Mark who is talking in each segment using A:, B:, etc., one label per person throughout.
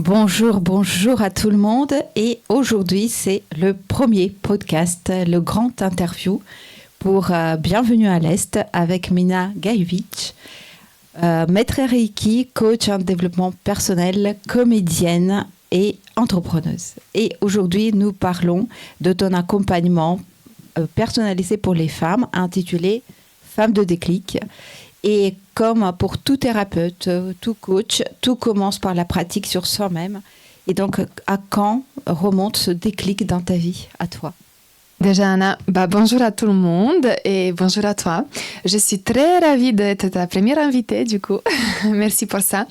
A: Bonjour à tout le monde. Et aujourd'hui, c'est le premier podcast, le grand interview pour Bienvenue à l'Est avec Mina Gajovic, maître Reiki, coach en développement personnel, comédienne et entrepreneuse. Et aujourd'hui, nous parlons de ton accompagnement personnalisé pour les femmes, intitulé Femmes de déclic. Et comme pour tout thérapeute, tout coach, tout commence par la pratique sur soi-même. Et donc, à quand remonte ce déclic dans ta vie, à toi?
B: Déjà, Anna, bonjour à tout le monde et bonjour à toi. Je suis très ravie d'être ta première invitée, du coup. Merci pour ça.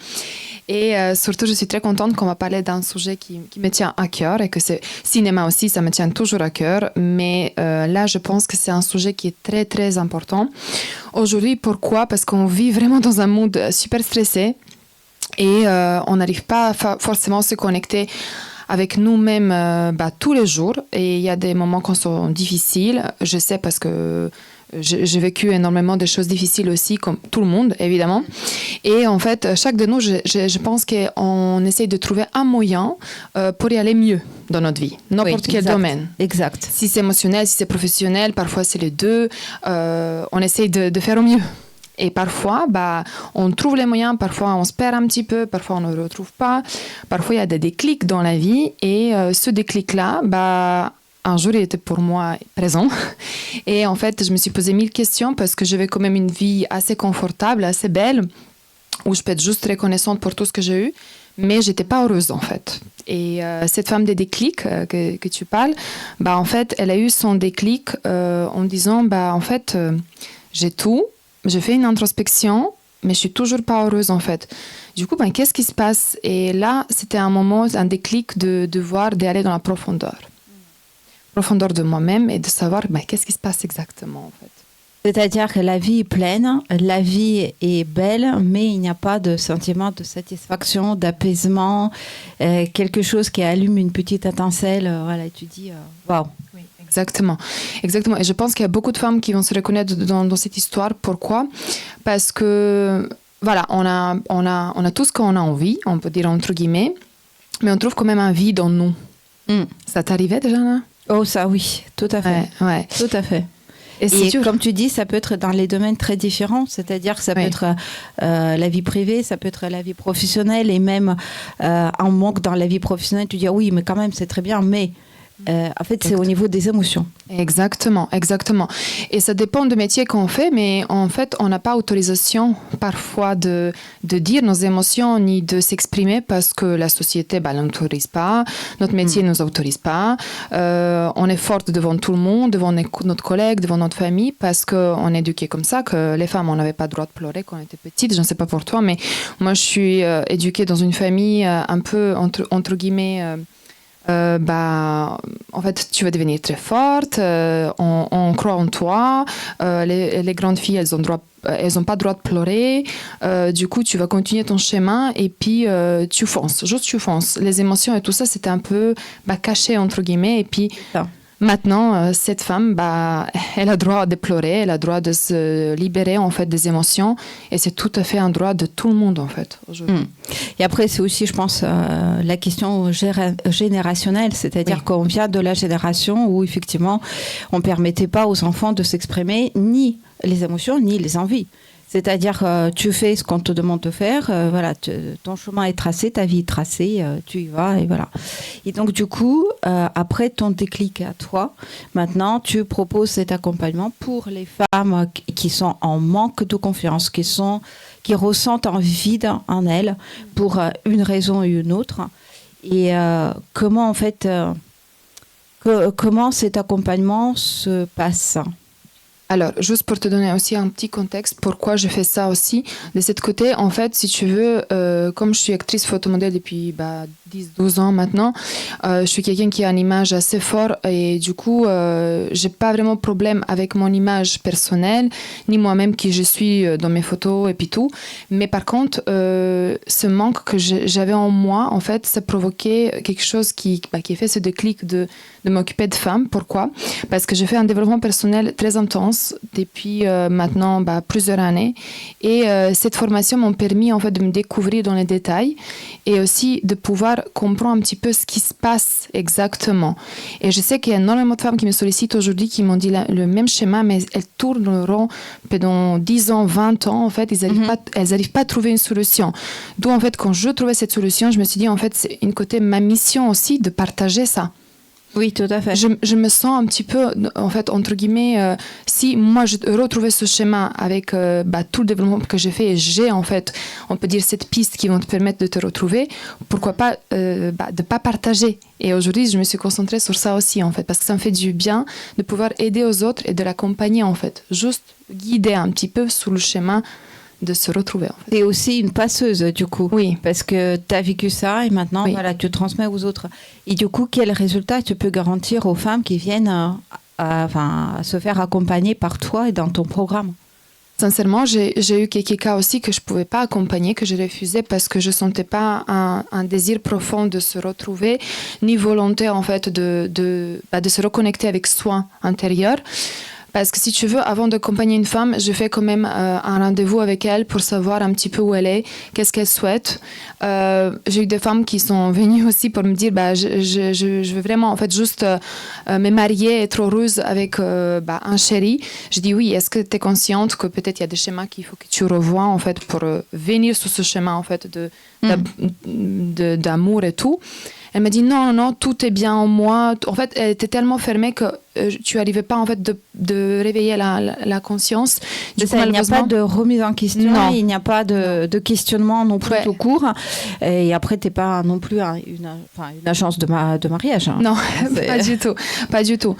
B: Et surtout, je suis très contente qu'on va parler d'un sujet qui me tient à cœur et que c'est cinéma aussi, ça me tient toujours à cœur. Mais là, je pense que c'est un sujet qui est très, très important. Aujourd'hui, pourquoi? Parce qu'on vit vraiment dans un monde super stressé et on n'arrive pas forcément à se connecter avec nous-mêmes tous les jours. Et il y a des moments qui sont difficiles. Je sais parce que j'ai vécu énormément de choses difficiles aussi, comme tout le monde, évidemment. Et en fait, chaque de nous, je pense qu'on essaye de trouver un moyen pour y aller mieux dans notre vie, n'importe quel domaine.
A: Exact.
B: Si c'est émotionnel, si c'est professionnel, parfois c'est les deux. On essaye de faire au mieux. Et parfois, on trouve les moyens, parfois on se perd un petit peu, parfois on ne le retrouve pas. Parfois, il y a des déclics dans la vie. Et ce déclic-là, un jour, il était pour moi présent. Et en fait, je me suis posé 1000 questions parce que j'avais quand même une vie assez confortable, assez belle, où je peux être juste reconnaissante pour tout ce que j'ai eu. Mais j'étais pas heureuse, en fait. Et cette femme des déclics que tu parles, en fait, elle a eu son déclic en disant, en fait, j'ai tout. Je fais une introspection, mais je suis toujours pas heureuse en fait. Du coup, qu'est-ce qui se passe? Et là, c'était un moment, un déclic d'aller dans la profondeur de moi-même et de savoir qu'est-ce qui se passe exactement en fait.
A: C'est-à-dire que la vie est pleine, la vie est belle, mais il n'y a pas de sentiment de satisfaction, d'apaisement, quelque chose qui allume une petite étincelle. Voilà, et tu dis, waouh.
B: Oui. Exactement. Et je pense qu'il y a beaucoup de femmes qui vont se reconnaître dans cette histoire. Pourquoi? Parce que, voilà, on a tout ce qu'on a envie, on peut dire entre guillemets, mais on trouve quand même un vide en nous. Ça t'arrivait déjà, là?
A: Oh, ça oui, tout à fait.
B: Ouais.
A: Tout à fait. Et comme tu dis, ça peut être dans les domaines très différents, c'est-à-dire que ça peut être la vie privée, ça peut être la vie professionnelle, et même un manque dans la vie professionnelle, tu dis oui, mais quand même c'est très bien, mais en fait c'est au niveau des émotions.
B: Exactement. Et ça dépend du métier qu'on fait, mais en fait on n'a pas autorisation parfois de dire nos émotions ni de s'exprimer parce que la société n'autorise pas, notre métier ne nous autorise pas, on est forte devant tout le monde, devant notre collègue, devant notre famille, parce qu'on est éduqué comme ça, que les femmes on n'avait pas le droit de pleurer quand on était petite. Je ne sais pas pour toi, mais moi je suis éduquée dans une famille un peu entre guillemets en fait, tu vas devenir très forte, on croit en toi, les grandes filles, elles ont pas le droit de pleurer, du coup, tu vas continuer ton chemin et puis tu fonces. Les émotions et tout ça, c'était un peu caché, entre guillemets, et puis... Maintenant, cette femme, elle a le droit de pleurer, elle a le droit de se libérer en fait des émotions, et c'est tout à fait un droit de tout le monde en fait aujourd'hui.
A: Et après, c'est aussi, je pense, la question générationnelle, c'est-à-dire qu'on vient de la génération où effectivement, on permettait pas aux enfants de s'exprimer ni les émotions ni les envies. C'est-à-dire, tu fais ce qu'on te demande de faire, voilà, ton chemin est tracé, ta vie est tracée, tu y vas, et voilà. Et donc, du coup, après ton déclic à toi, maintenant, tu proposes cet accompagnement pour les femmes qui sont en manque de confiance, qui ressentent un vide en elles pour une raison ou une autre. Et comment, en fait, comment cet accompagnement se passe ?
B: Alors, juste pour te donner aussi un petit contexte, pourquoi je fais ça aussi. De ce côté, en fait, si tu veux, comme je suis actrice photomodèle depuis 10-12 ans maintenant, je suis quelqu'un qui a une image assez forte et du coup, j'ai pas vraiment de problème avec mon image personnelle, ni moi-même qui je suis dans mes photos et puis tout. Mais par contre, ce manque que j'avais en moi, en fait, ça provoquait quelque chose qui a fait ce déclic de m'occuper de femmes. Pourquoi? Parce que j'ai fait un développement personnel très intense danse depuis maintenant plusieurs années. Et cette formation m'a permis en fait de me découvrir dans les détails et aussi de pouvoir comprendre un petit peu ce qui se passe exactement. Et je sais qu'il y a énormément de femmes qui me sollicitent aujourd'hui qui m'ont dit le même schéma, mais elles tourneront pendant 10 ans, 20 ans. En fait, elles n'arrivent pas à trouver une solution. Donc, en fait, quand je trouvais cette solution, je me suis dit, en fait, c'est une côté ma mission aussi de partager ça.
A: Oui, tout à fait.
B: Je me sens un petit peu, en fait, entre guillemets, si moi je retrouvais ce schéma avec tout le développement que j'ai fait, et j'ai en fait, on peut dire, cette piste qui vont te permettre de te retrouver, pourquoi pas de ne pas partager. Et aujourd'hui, je me suis concentrée sur ça aussi, en fait, parce que ça me fait du bien de pouvoir aider aux autres et de l'accompagner, en fait. Juste guider un petit peu sous le schéma de se retrouver. En fait.
A: Et aussi une passeuse, du coup.
B: Oui.
A: Parce que tu as vécu ça et maintenant, voilà, tu transmets aux autres. Et du coup, quel résultat tu peux garantir aux femmes qui viennent à se faire accompagner par toi et dans ton programme?
B: Sincèrement, j'ai eu quelques cas aussi que je ne pouvais pas accompagner, que j'ai refusé parce que je ne sentais pas un désir profond de se retrouver, ni volonté en fait de se reconnecter avec soi intérieur. Parce que si tu veux, avant d'accompagner une femme, je fais quand même un rendez-vous avec elle pour savoir un petit peu où elle est, qu'est-ce qu'elle souhaite. J'ai eu des femmes qui sont venues aussi pour me dire je veux vraiment en fait juste me marier, être heureuse avec un chéri. Je dis oui, est-ce que tu es consciente que peut-être il y a des schémas qu'il faut que tu revoies en fait pour venir sur ce chemin en fait d'amour et tout. Elle m'a dit non, tout est bien en moi. En fait, elle était tellement fermée que tu n'arrivais pas en fait de réveiller la conscience.
A: Du coup, il n'y a pas de remise en question, non. Il n'y a pas de questionnement non plus tout court. Et après, tu n'es pas non plus une agence de mariage. Hein.
B: Non, pas du tout.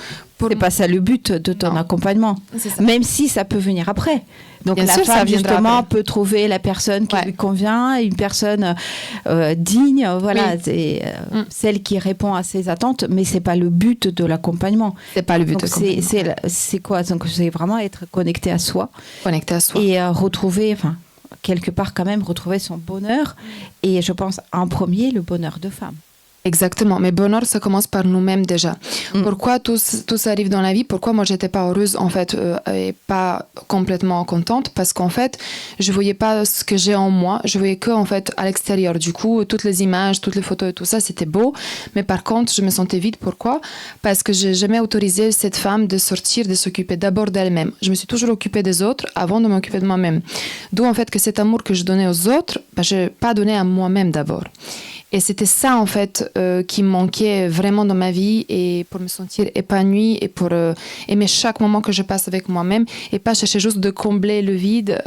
A: C'est pas ça le but de ton accompagnement. Même si ça peut venir après. Donc bien la sûr, femme justement peut trouver la personne qui lui convient, une personne digne, voilà, c'est celle qui répond à ses attentes, mais c'est pas le but de l'accompagnement.
B: C'est pas le but.
A: Donc c'est quoi? Donc c'est vraiment être connecté à soi.
B: Connecté à soi.
A: Et retrouver, quelque part quand même retrouver son bonheur. Et je pense en premier le bonheur de femme.
B: Exactement, mais bonheur, ça commence par nous-mêmes déjà. Pourquoi tout ça arrive dans la vie? Pourquoi moi, j'étais pas heureuse, en fait, et pas complètement contente? Parce qu'en fait, je voyais pas ce que j'ai en moi, je voyais que, en fait, à l'extérieur. Du coup, toutes les images, toutes les photos et tout ça, c'était beau. Mais par contre, je me sentais vide. Pourquoi? Parce que j'ai jamais autorisé cette femme de sortir, de s'occuper d'abord d'elle-même. Je me suis toujours occupée des autres avant de m'occuper de moi-même. D'où, en fait, que cet amour que je donnais aux autres, je n'ai pas donné à moi-même d'abord. Et c'était ça, en fait, qui me manquait vraiment dans ma vie et pour me sentir épanouie et pour aimer chaque moment que je passe avec moi-même et pas chercher juste de combler le vide,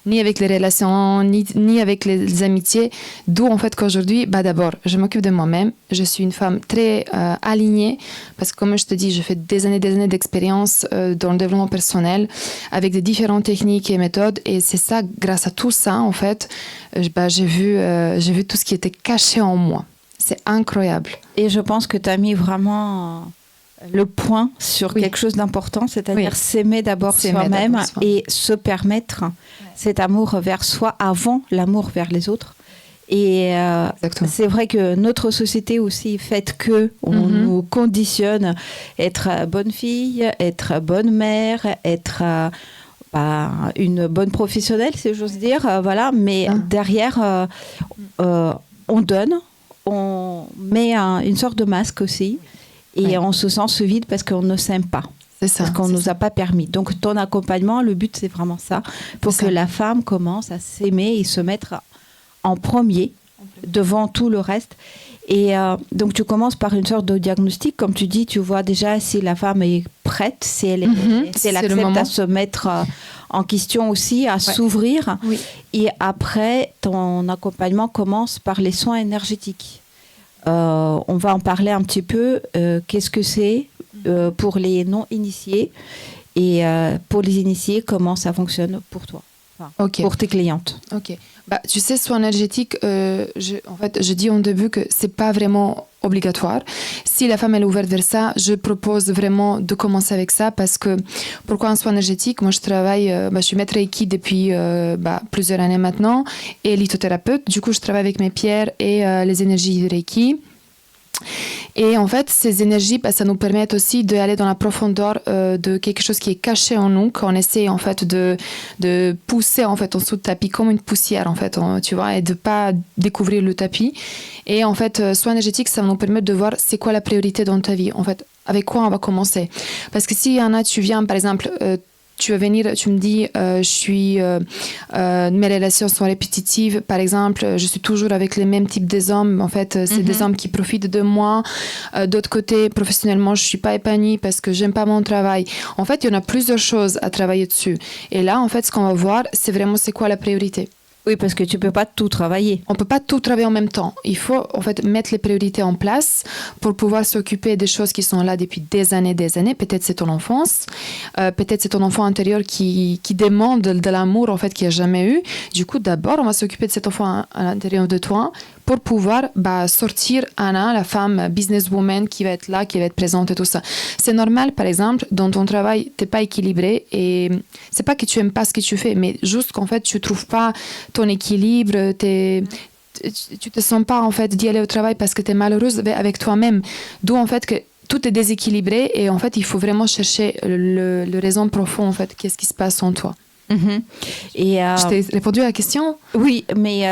B: ni avec les relations, ni avec les amitiés. D'où, en fait, qu'aujourd'hui, d'abord, je m'occupe de moi-même. Je suis une femme très alignée parce que, comme je te dis, je fais des années d'expérience dans le développement personnel avec des différentes techniques et méthodes. Et c'est ça, grâce à tout ça, en fait, j'ai vu tout ce qui était caché en moi. C'est incroyable.
A: Et je pense que tu as mis vraiment le point sur quelque chose d'important, c'est-à-dire s'aimer d'abord soi-même et se permettre cet amour vers soi avant l'amour vers les autres. Et c'est vrai que notre société aussi fait que on nous conditionne être bonne fille, être bonne mère, être une bonne professionnelle, si j'ose dire, voilà. Mais derrière, on donne, on met une sorte de masque aussi, et on se sent ce vide parce qu'on ne s'aime pas.
B: C'est ça.
A: Parce qu'on ne nous a pas permis. Donc ton accompagnement, le but c'est vraiment ça, pour que la femme commence à s'aimer et se mettre en premier devant tout le reste. Et donc tu commences par une sorte de diagnostic, comme tu dis, tu vois déjà si la femme est prête, si elle accepte à se mettre en question aussi, à s'ouvrir. Oui. Et après, ton accompagnement commence par les soins énergétiques. On va en parler un petit peu. Qu'est-ce que c'est pour les non-initiés et pour les initiés, comment ça fonctionne pour toi, pour tes clientes.
B: Ok. Tu sais, soins énergétiques, je dis au début que c'est pas vraiment obligatoire. Si la femme elle est ouverte vers ça, je propose vraiment de commencer avec ça parce que pourquoi un soin énergétique? Moi, je travaille, je suis maître Reiki depuis plusieurs années maintenant et lithothérapeute. Du coup, je travaille avec mes pierres et les énergies Reiki. Et en fait, ces énergies, ça nous permet aussi d'aller dans la profondeur de quelque chose qui est caché en nous, qu'on essaie en fait de pousser en fait en dessous de tapis comme une poussière en fait, tu vois, et de pas découvrir le tapis. Et en fait, soin énergétique, ça va nous permettre de voir c'est quoi la priorité dans ta vie. En fait, avec quoi on va commencer. Parce que s'il y en a, tu viens par exemple... tu vas venir, tu me dis, mes relations sont répétitives. Par exemple, je suis toujours avec les mêmes types des hommes. En fait, c'est des hommes qui profitent de moi. D'autre côté, professionnellement, je suis pas épanouie parce que j'aime pas mon travail. En fait, il y en a plusieurs choses à travailler dessus. Et là, en fait, ce qu'on va voir, c'est vraiment c'est quoi la priorité.
A: Oui, parce que tu peux pas tout travailler.
B: On peut pas tout travailler en même temps. Il faut en fait mettre les priorités en place pour pouvoir s'occuper des choses qui sont là depuis des années. Peut-être c'est ton enfance, peut-être c'est ton enfant intérieur qui demande de l'amour en fait qu'il n'a jamais eu. Du coup, d'abord, on va s'occuper de cet enfant à l'intérieur de toi pour pouvoir sortir Anna, la femme businesswoman qui va être là, qui va être présente et tout ça. C'est normal, par exemple, dans ton travail, t'es pas équilibré et c'est pas que tu aimes pas ce que tu fais, mais juste qu'en fait, tu trouves pas ton équilibre, tu te sens pas en fait d'y aller au travail parce que tu es malheureuse avec toi-même. D'où en fait que tout est déséquilibré et en fait, il faut vraiment chercher le raison profond en fait, qu'est-ce qui se passe en toi.
A: Et
B: je t'ai répondu à la question.
A: Oui, mais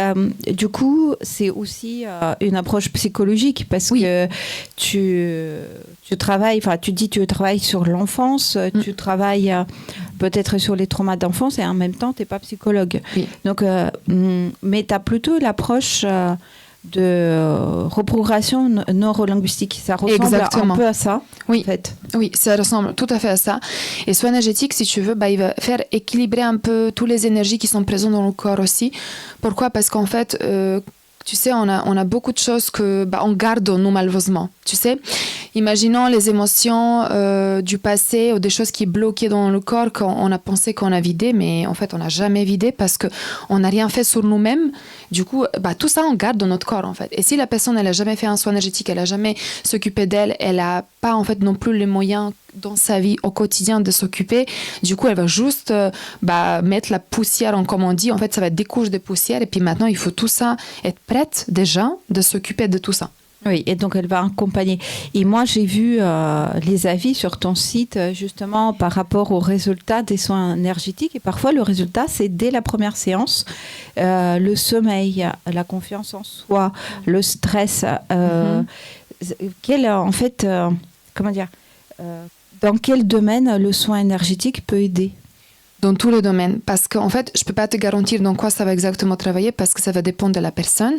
A: du coup, c'est aussi une approche psychologique parce que tu travailles, enfin, tu dis tu travailles sur l'enfance, tu travailles peut-être sur les traumas d'enfance et en même temps, tu n'es pas psychologue.
B: Oui.
A: Donc, mais tu as plutôt l'approche de reprogrammation neurolinguistique. Ça ressemble un peu à ça,
B: oui.
A: en fait.
B: Oui, ça ressemble tout à fait à ça. Et soin énergétique, si tu veux, il va faire équilibrer un peu toutes les énergies qui sont présentes dans le corps aussi. Pourquoi ? Parce qu'en fait, tu sais, on a beaucoup de choses que on garde en nous malheureusement. Tu sais, imaginons les émotions du passé ou des choses qui bloquaient dans le corps qu'on a pensé qu'on a vidé, mais en fait, on n'a jamais vidé parce qu'on n'a rien fait sur nous-mêmes. Du coup, tout ça, on garde dans notre corps, en fait. Et si la personne, elle n'a jamais fait un soin énergétique, elle n'a jamais s'occupé d'elle, elle n'a pas, en fait, non plus les moyens dans sa vie au quotidien de s'occuper, du coup, elle va juste mettre la poussière, comme on dit. En fait, ça va être des couches de poussière. Et puis maintenant, il faut tout ça, être prête déjà de s'occuper de tout ça.
A: Oui, et donc elle va accompagner. Et moi, j'ai vu les avis sur ton site, justement, par rapport aux résultats des soins énergétiques. Et parfois, le résultat, c'est dès la première séance. Le sommeil, la confiance en soi, le stress. Dans quel domaine le soin énergétique peut aider ?
B: Dans tous les domaines, parce qu'en fait, je ne peux pas te garantir dans quoi ça va exactement travailler, parce que ça va dépendre de la personne.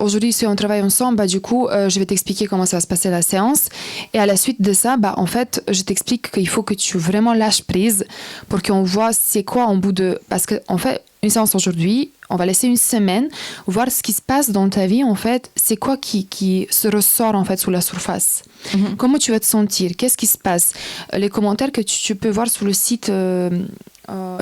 B: Aujourd'hui, si on travaille ensemble, du coup, je vais t'expliquer comment ça va se passer la séance. Et à la suite de ça, en fait, je t'explique qu'il faut que tu vraiment lâches prise pour qu'on voit c'est quoi en bout de... Parce qu'en fait, une séance aujourd'hui, on va laisser une semaine, voir ce qui se passe dans ta vie, en fait, c'est quoi qui se ressort, en fait, sous la surface. Comment tu vas te sentir? Qu'est-ce qui se passe? Les commentaires que tu peux voir sur le site,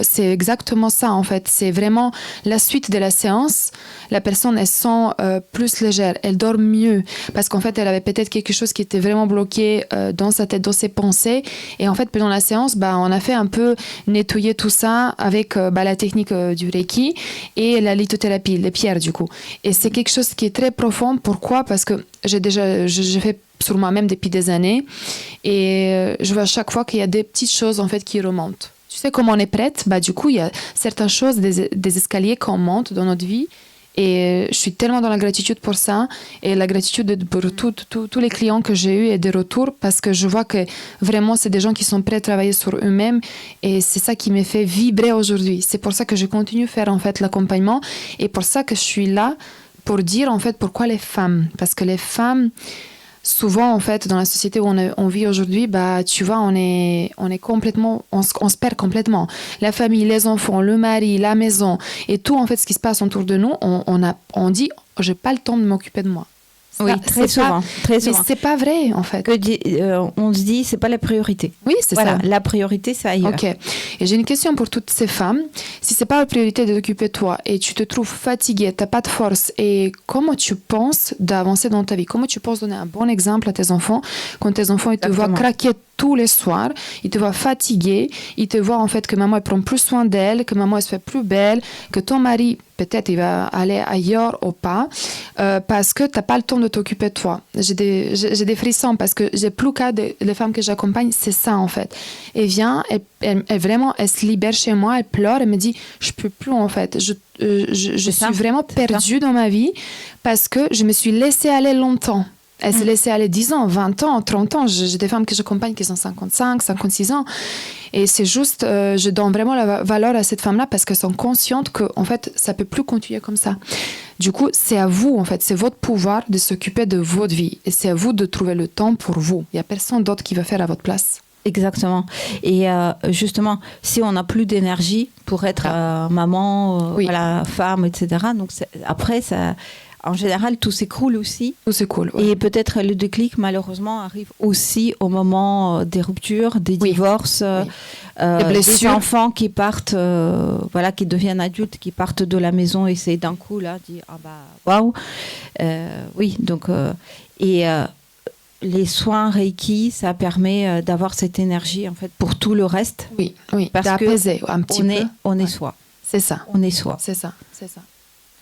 B: c'est exactement ça, en fait. C'est vraiment la suite de la séance. La personne, elle sent plus légère, elle dort mieux, parce qu'en fait, elle avait peut-être quelque chose qui était vraiment bloqué dans sa tête, dans ses pensées. Et en fait, pendant la séance, on a fait un peu nettoyer tout ça avec la technique du Reiki et la lithothérapie, les pierres, du coup. Et c'est quelque chose qui est très profond. Pourquoi? Parce que j'ai fait sur moi-même depuis des années et je vois à chaque fois qu'il y a des petites choses, en fait, qui remontent. Tu sais, comme on est prête, du coup, il y a certaines choses, des escaliers qu'on monte dans notre vie. Et je suis tellement dans la gratitude pour ça. Et la gratitude pour tous les clients que j'ai eus et des retours, parce que je vois que vraiment, c'est des gens qui sont prêts à travailler sur eux-mêmes. Et c'est ça qui me fait vibrer aujourd'hui. C'est pour ça que je continue à faire, en fait, l'accompagnement. Et pour ça que je suis là pour dire, en fait, pourquoi les femmes. Parce que les femmes... Souvent, en fait, dans la société où on vit aujourd'hui, tu vois, on est complètement, on se perd complètement. La famille, les enfants, le mari, la maison et tout, en fait, ce qui se passe autour de nous, on dit, j'ai pas le temps de m'occuper de moi.
A: Oui, très souvent.
B: Mais c'est pas vrai, en fait.
A: On se dit, c'est pas la priorité.
B: Oui, c'est ça.
A: La priorité, c'est ailleurs.
B: Ok. Et j'ai une question pour toutes ces femmes. Si c'est pas la priorité de t'occuper de toi et tu te trouves fatiguée, t'as pas de force, et comment tu penses d'avancer dans ta vie? Comment tu penses donner un bon exemple à tes enfants quand tes enfants ils te voient craquer tous les soirs, il te voit fatiguée, il te voit en fait que maman elle prend plus soin d'elle, que maman elle se fait plus belle, que ton mari peut-être il va aller ailleurs ou pas, parce que t'as pas le temps de t'occuper de toi. J'ai des frissons parce que j'ai plus qu'à les femmes que j'accompagne, c'est ça en fait. Elle vient, elle vraiment, elle se libère chez moi, elle pleure, elle me dit je peux plus en fait, je suis vraiment perdue dans ma vie parce que je me suis laissée aller longtemps. Elle s'est laissée aller 10 ans, 20 ans, 30 ans. J'ai des femmes que j'accompagne qui ont 55, 56 ans. Et c'est juste, je donne vraiment la valeur à cette femme-là parce qu'elles sont conscientes que, en fait, ça ne peut plus continuer comme ça. Du coup, c'est à vous, en fait. C'est votre pouvoir de s'occuper de votre vie. Et c'est à vous de trouver le temps pour vous. Il n'y a personne d'autre qui va faire à votre place.
A: Exactement. Et justement, si on n'a plus d'énergie pour être maman, voilà, femme, etc., donc après, ça... En général, tout s'écroule aussi.
B: Tout s'écroule,
A: Et peut-être le déclic, malheureusement, arrive aussi au moment des ruptures, des divorces, des enfants qui partent, voilà, qui deviennent adultes, qui partent de la maison et c'est d'un coup, là, dire « Ah bah, waouh !» Oui, donc... les soins Reiki, ça permet d'avoir cette énergie, en fait, pour tout le reste.
B: Oui,
A: parce
B: d'apaiser un petit peu.
A: On est soi.
B: C'est ça.
A: On est soi.
B: C'est ça.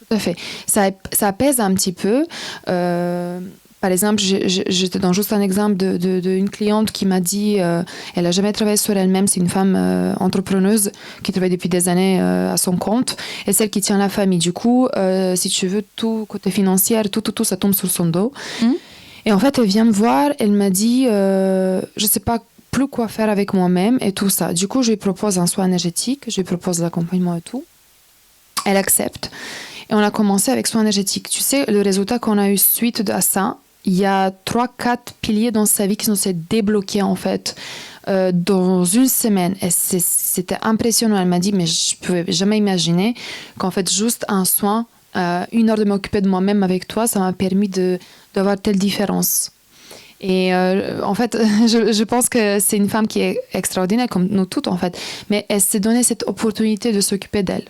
B: Tout à fait. Ça apaise un petit peu. Par exemple, je te donne juste un exemple d'une cliente qui m'a dit, elle n'a jamais travaillé sur elle-même, c'est une femme entrepreneuse qui travaille depuis des années à son compte, et celle qui tient la famille. Du coup, si tu veux, tout côté financier, tout, ça tombe sur son dos. Et en fait, elle vient me voir, elle m'a dit, je ne sais pas plus quoi faire avec moi-même et tout ça. Du coup, je lui propose un soin énergétique, je lui propose l'accompagnement et tout. Elle accepte. Et on a commencé avec soin énergétique. Tu sais, le résultat qu'on a eu suite à ça, il y a 3-4 piliers dans sa vie qui sont débloqués en fait dans une semaine. Et c'était impressionnant. Elle m'a dit, mais je ne pouvais jamais imaginer qu'en fait, juste un soin, 1 heure de m'occuper de moi-même avec toi, ça m'a permis d'avoir telle différence. Et en fait, je pense que c'est une femme qui est extraordinaire, comme nous toutes en fait. Mais elle s'est donné cette opportunité de s'occuper d'elle.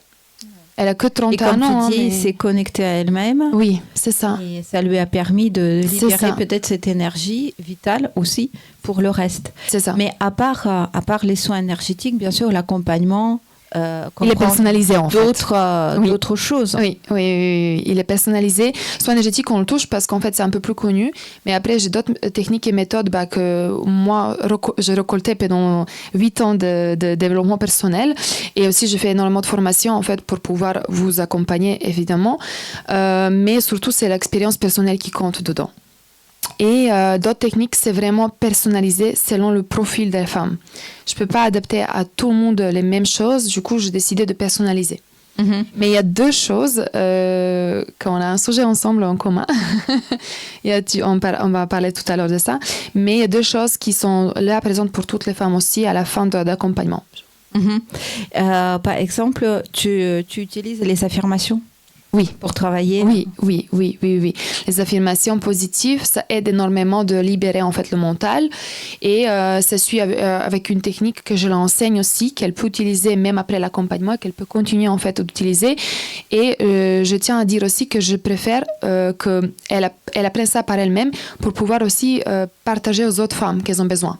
B: Elle a que 31 ans.
A: Et comme tu dis, s'est connectée à elle-même.
B: Oui, c'est ça.
A: Et ça lui a permis de libérer peut-être cette énergie vitale aussi pour le reste.
B: C'est ça.
A: Mais à part les soins énergétiques, bien sûr, l'accompagnement...
B: il est personnalisé en fait.
A: D'autres choses.
B: Oui, il est personnalisé. Soin énergétique, on le touche parce qu'en fait, c'est un peu plus connu. Mais après, j'ai d'autres techniques et méthodes que moi, j'ai récoltées pendant 8 ans de développement personnel. Et aussi, j'ai fait énormément de formations en fait, pour pouvoir vous accompagner, évidemment. Mais surtout, c'est l'expérience personnelle qui compte dedans. Et d'autres techniques, c'est vraiment personnalisé selon le profil de la femme. Je ne peux pas adapter à tout le monde les mêmes choses, du coup, j'ai décidé de personnaliser. Mais il y a 2 choses, quand on a un sujet ensemble en commun, on va parler tout à l'heure de ça, mais il y a 2 choses qui sont là présentes pour toutes les femmes aussi à la fin d'accompagnement.
A: Par exemple, tu utilises les affirmations?
B: Oui.
A: Pour travailler.
B: Oui. Les affirmations positives, ça aide énormément de libérer en fait le mental. Et ça suit avec une technique que je l'enseigne aussi, qu'elle peut utiliser même après l'accompagnement, qu'elle peut continuer en fait d'utiliser. Et je tiens à dire aussi que je préfère qu'elle apprenne ça par elle-même pour pouvoir aussi partager aux autres femmes qu'elles ont besoin.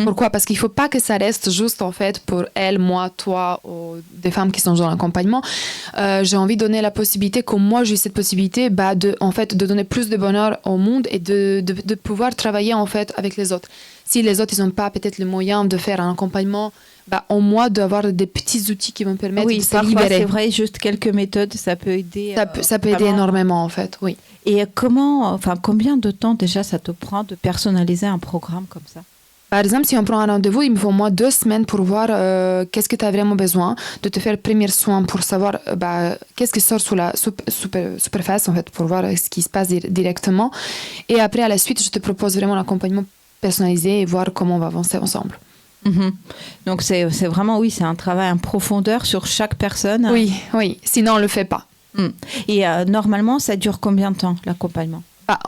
B: Pourquoi? Parce qu'il ne faut pas que ça reste juste en fait pour elle, moi, toi, ou des femmes qui sont dans l'accompagnement. J'ai envie de donner la possibilité, comme moi j'ai cette possibilité, de donner plus de bonheur au monde et de pouvoir travailler en fait avec les autres. Si les autres ils n'ont pas peut-être le moyen de faire un accompagnement, au moins d'avoir des petits outils qui vont permettre de se libérer.
A: C'est vrai, juste quelques méthodes, ça peut aider.
B: Ça peut aider énormément en fait, oui.
A: Et combien de temps déjà ça te prend de personnaliser un programme comme ça?
B: Par exemple, si on prend un rendez-vous, il me faut au moins 2 semaines pour voir qu'est-ce que tu as vraiment besoin, de te faire le premier soin pour savoir qu'est-ce qui sort sous la superficie, en fait, pour voir ce qui se passe directement. Et après, à la suite, je te propose vraiment l'accompagnement personnalisé et voir comment on va avancer ensemble.
A: Donc, c'est vraiment, c'est un travail en profondeur sur chaque personne.
B: Oui. Sinon, on ne le fait pas.
A: Et normalement, ça dure combien de temps, l'accompagnement?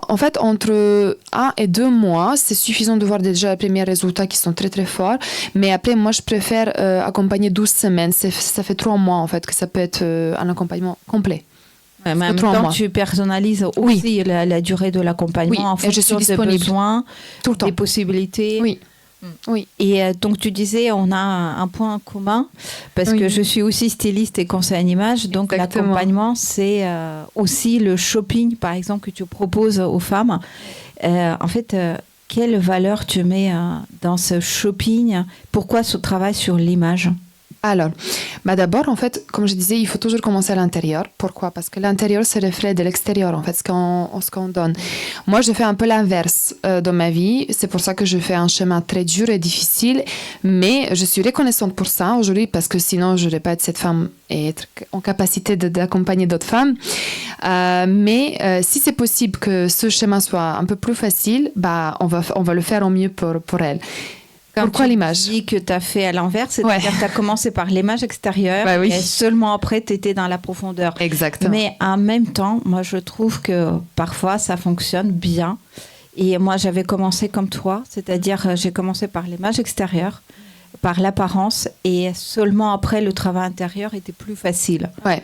B: En fait, entre 1 et 2 mois, c'est suffisant de voir déjà les premiers résultats qui sont très très forts. Mais après, moi, je préfère accompagner 12 semaines. Ça fait 3 mois, en fait, que ça peut être un accompagnement complet.
A: Mais en même temps, tu personnalises aussi la durée de l'accompagnement en fonction des besoins,
B: tout le temps.
A: des possibilités.
B: Oui. Oui.
A: Et donc tu disais, on a un point commun, parce que je suis aussi styliste et conseil en image, donc l'accompagnement, c'est aussi le shopping, par exemple, que tu proposes aux femmes. En fait, quelle valeur tu mets dans ce shopping? Pourquoi ce travail sur l'image?
B: Alors, d'abord, en fait, comme je disais, il faut toujours commencer à l'intérieur. Pourquoi? Parce que l'intérieur, c'est le reflet de l'extérieur, en fait, ce qu'on donne. Moi, je fais un peu l'inverse dans ma vie. C'est pour ça que je fais un chemin très dur et difficile. Mais je suis reconnaissante pour ça aujourd'hui, parce que sinon, je n'aurais pas été cette femme et être en capacité d'accompagner d'autres femmes. Mais si c'est possible que ce chemin soit un peu plus facile, on va le faire au mieux pour elle. Pourquoi l'image?
A: Tu dis que tu as fait à l'envers, c'est-à-dire que tu as commencé par l'image extérieure et seulement après tu étais dans la profondeur.
B: Exactement.
A: Mais en même temps, moi je trouve que parfois ça fonctionne bien. Et moi j'avais commencé comme toi, c'est-à-dire j'ai commencé par l'image extérieure, par l'apparence, et seulement après le travail intérieur était plus facile.
B: Ouais.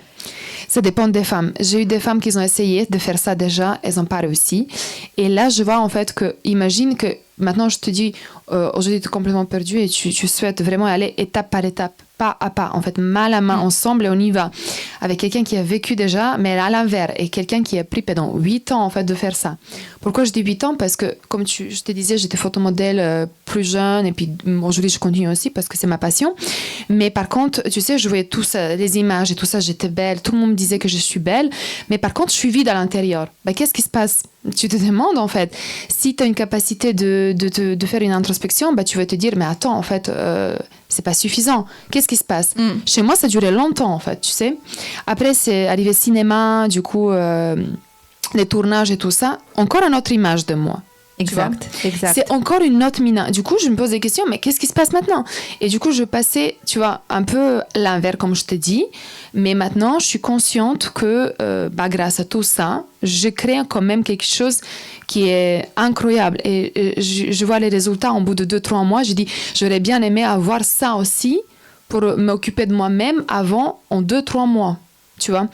B: Ça dépend des femmes. J'ai eu des femmes qui ont essayé de faire ça déjà, elles n'ont pas réussi. Et là, je vois en fait que, imagine que maintenant je te dis, aujourd'hui tu es complètement perdu et tu souhaites vraiment aller étape par étape, pas à pas, en fait, main à main, ensemble, et on y va. Avec quelqu'un qui a vécu déjà, mais à l'inverse, et quelqu'un qui a pris pendant 8 ans en fait de faire ça. Pourquoi je dis 8 ans? Parce que, comme je te disais, j'étais photomodèle plus jeune, et puis aujourd'hui je continue aussi parce que c'est ma passion. Mais par contre, tu sais, je voyais tout ça, les images et tout ça, j'étais belle, tout le monde me disait que je suis belle, mais par contre, je suis vide à l'intérieur. Qu'est-ce qui se passe? Tu te demandes en fait, si tu as une capacité de faire une introspection, tu vas te dire, mais attends, en fait, c'est pas suffisant. Qu'est-ce qui se passe? Chez moi, ça durait longtemps, en fait, tu sais. Après, c'est arrivé cinéma, du coup, les tournages et tout ça. Encore une autre image de moi.
A: Exact.
B: C'est encore une autre mina. Du coup, je me pose des questions, mais qu'est-ce qui se passe maintenant? Et du coup, je passais, tu vois, un peu l'inverse, comme je te dis. Mais maintenant, je suis consciente que, grâce à tout ça, je crée quand même quelque chose qui est incroyable. Et je vois les résultats au bout de 2-3 mois. Je dis, j'aurais bien aimé avoir ça aussi pour m'occuper de moi-même avant, en 2-3 mois. Tu vois,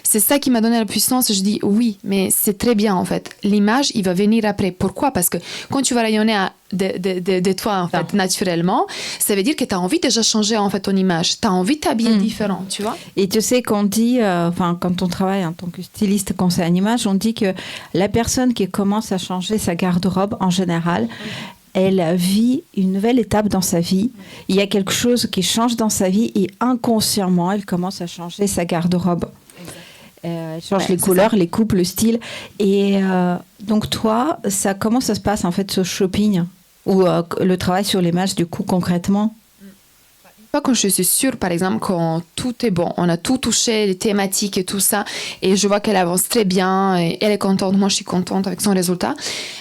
B: c'est ça qui m'a donné la puissance. Je dis oui, mais c'est très bien en fait. L'image, il va venir après. Pourquoi? Parce que quand tu vas rayonner de toi en fait, naturellement, ça veut dire que tu as envie déjà de changer en fait ton image. Tu as envie de t'habiller différent, tu vois.
A: Et tu sais qu'on dit, quand on travaille en tant que styliste conseil en image, on dit que la personne qui commence à changer sa garde-robe en général, elle vit une nouvelle étape dans sa vie. Il y a quelque chose qui change dans sa vie et inconsciemment, elle commence à changer sa garde-robe. Elle change les couleurs, les coupes, le style. Et donc toi, comment ça se passe en fait ce shopping ou le travail sur l'image du coup concrètement?
B: Pas quand je suis sûre, par exemple, quand tout est bon, on a tout touché, les thématiques et tout ça, et je vois qu'elle avance très bien, et elle est contente, moi je suis contente avec son résultat.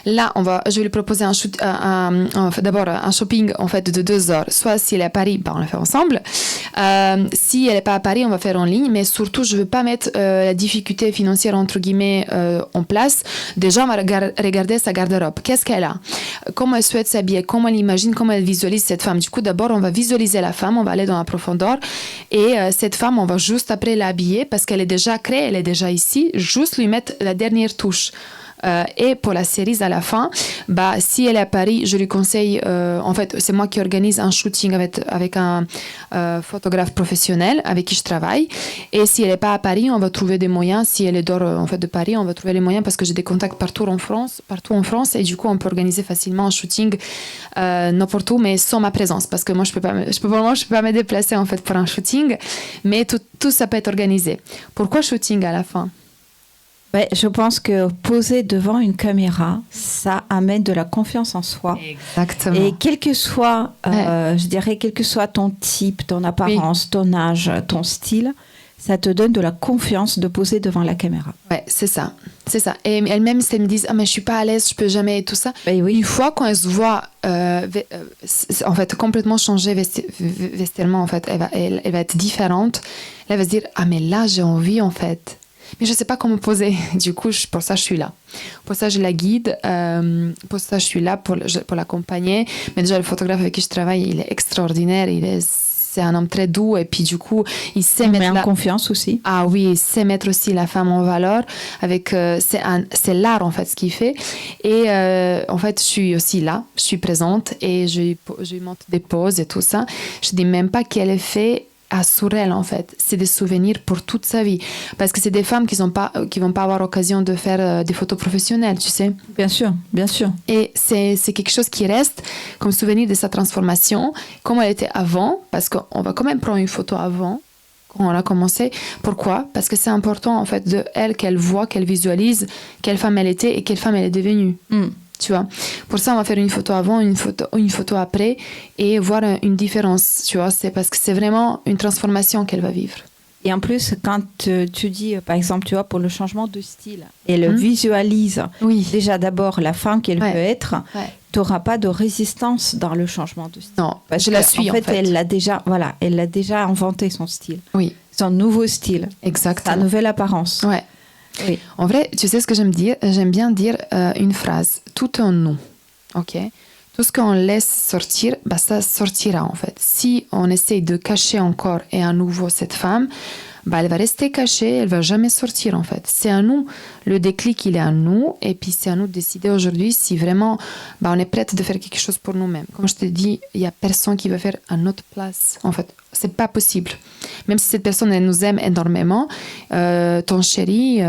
B: Là, je vais lui proposer d'abord un shopping en fait de 2 heures. Soit si elle est à Paris, on le fait ensemble. Si elle n'est pas à Paris, on va faire en ligne, mais surtout je ne veux pas mettre la difficulté financière entre guillemets en place. Déjà, on va regarder sa garde-robe. Qu'est-ce qu'elle a? Comment elle souhaite s'habiller? Comment elle imagine? Comment elle visualise cette femme? Du coup, d'abord, on va visualiser la femme. On va aller dans la profondeur et cette femme, on va juste après l'habiller parce qu'elle est déjà créée, elle est déjà ici, juste lui mettre la dernière touche. Et pour la cerise à la fin, si elle est à Paris, je lui conseille, en fait, c'est moi qui organise un shooting avec un photographe professionnel avec qui je travaille. Et si elle n'est pas à Paris, on va trouver des moyens. Si elle est dehors en fait, de Paris, on va trouver les moyens parce que j'ai des contacts partout en France et du coup, on peut organiser facilement un shooting n'importe où, mais sans ma présence parce que moi, je peux pas me déplacer en fait pour un shooting, mais tout ça peut être organisé. Pourquoi shooting à la fin?
A: Je pense que poser devant une caméra, ça amène de la confiance en soi.
B: Exactement.
A: Et quel que soit ton type, ton apparence, ton âge, ton style, ça te donne de la confiance de poser devant la caméra.
B: Ouais, c'est ça. Et elles-mêmes, elles me disent, mais je suis pas à l'aise, je peux jamais et tout ça.
A: Oui.
B: Une fois quand elles se voient, en fait, complètement changer vestiairement, en fait, elle va être différente. Là, elle va se dire, mais là, j'ai envie, en fait. Mais je ne sais pas comment poser. Du coup, pour ça, je suis là. Pour ça, je la guide. Pour ça, je suis là pour l'accompagner. Mais déjà, le photographe avec qui je travaille, il est extraordinaire. c'est un homme très doux et puis du coup, il sait
A: Il
B: mettre
A: met en confiance aussi.
B: Ah oui, il sait mettre aussi la femme en valeur. Avec, c'est l'art en fait ce qu'il fait. Et en fait, je suis aussi là, je suis présente et je lui montre des poses et tout ça. Je dis même pas quel effet a sur elle en fait. C'est des souvenirs pour toute sa vie. Parce que c'est des femmes qui vont pas avoir l'occasion de faire des photos professionnelles, tu sais.
A: Bien sûr, bien sûr.
B: Et c'est quelque chose qui reste comme souvenir de sa transformation, comment elle était avant, parce qu'on va quand même prendre une photo avant, quand on a commencé. Pourquoi ? Parce que c'est important en fait de elle qu'elle voit, qu'elle visualise quelle femme elle était et quelle femme elle est devenue. Tu vois. Pour ça, on va faire une photo avant, une photo après et voir une différence. Tu vois, c'est parce que c'est vraiment une transformation qu'elle va vivre.
A: Et en plus, quand tu dis, par exemple, tu vois, pour le changement de style, elle visualise déjà d'abord la femme qu'elle veut être, tu n'auras pas de résistance dans le changement de style.
B: Non, parce je la suis en fait.
A: Elle l'a déjà inventé son style.
B: Oui.
A: Son nouveau style.
B: Exactement.
A: Sa nouvelle apparence.
B: Ouais.
A: Oui.
B: En vrai, tu sais ce que j'aime dire ? J'aime bien dire une phrase, tout en nous. Ok ? Tout ce qu'on laisse sortir, bah, ça sortira en fait. Si on essaye de cacher encore et à nouveau cette femme, bah, elle va rester cachée, elle va jamais sortir en fait. C'est à nous, le déclic il est à nous et puis c'est à nous de décider aujourd'hui si vraiment bah, on est prête de faire quelque chose pour nous-mêmes. Comme je te dis, il y a personne qui va faire à notre place en fait. C'est pas possible. Même si cette personne elle nous aime énormément, ton chéri,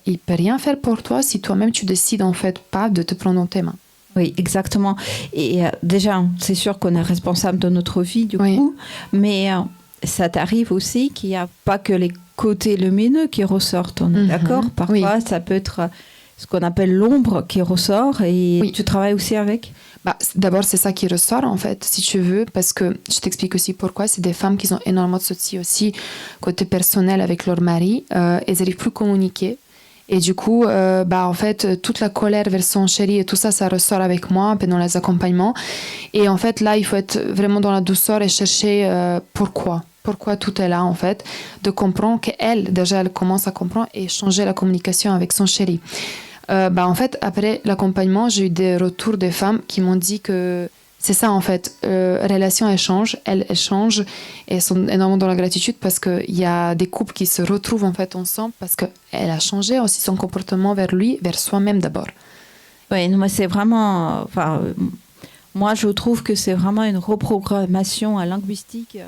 B: il peut rien faire pour toi si toi-même tu décides en fait pas de te prendre dans tes mains.
A: Oui, exactement. Et déjà, c'est sûr qu'on est responsable de notre vie du coup, mais ça t'arrive aussi qu'il n'y a pas que les côtés lumineux qui ressortent, on est d'accord ? Parfois, ça peut être ce qu'on appelle l'ombre qui ressort et tu travailles aussi avec ?
B: Bah, d'abord, c'est ça qui ressort en fait, si tu veux, parce que je t'explique aussi pourquoi. C'est des femmes qui ont énormément de soucis aussi côté personnel avec leur mari. Elles n'arrivent plus à communiquer. Et du coup, en fait, toute la colère vers son chéri et tout ça, ça ressort avec moi pendant les accompagnements. Et en fait, là, il faut être vraiment dans la douceur et chercher pourquoi tout est là, en fait, de comprendre qu'elle, déjà, elle commence à comprendre et changer la communication avec son chéri. En fait, après l'accompagnement, j'ai eu des retours des femmes qui m'ont dit que c'est ça, en fait. Relation, elle change et elles sont énormément dans la gratitude parce qu'il y a des couples qui se retrouvent, en fait, ensemble parce qu'elle a changé aussi son comportement vers lui, vers soi-même d'abord.
A: Oui, moi, c'est vraiment... moi, je trouve que c'est vraiment une reprogrammation linguistique.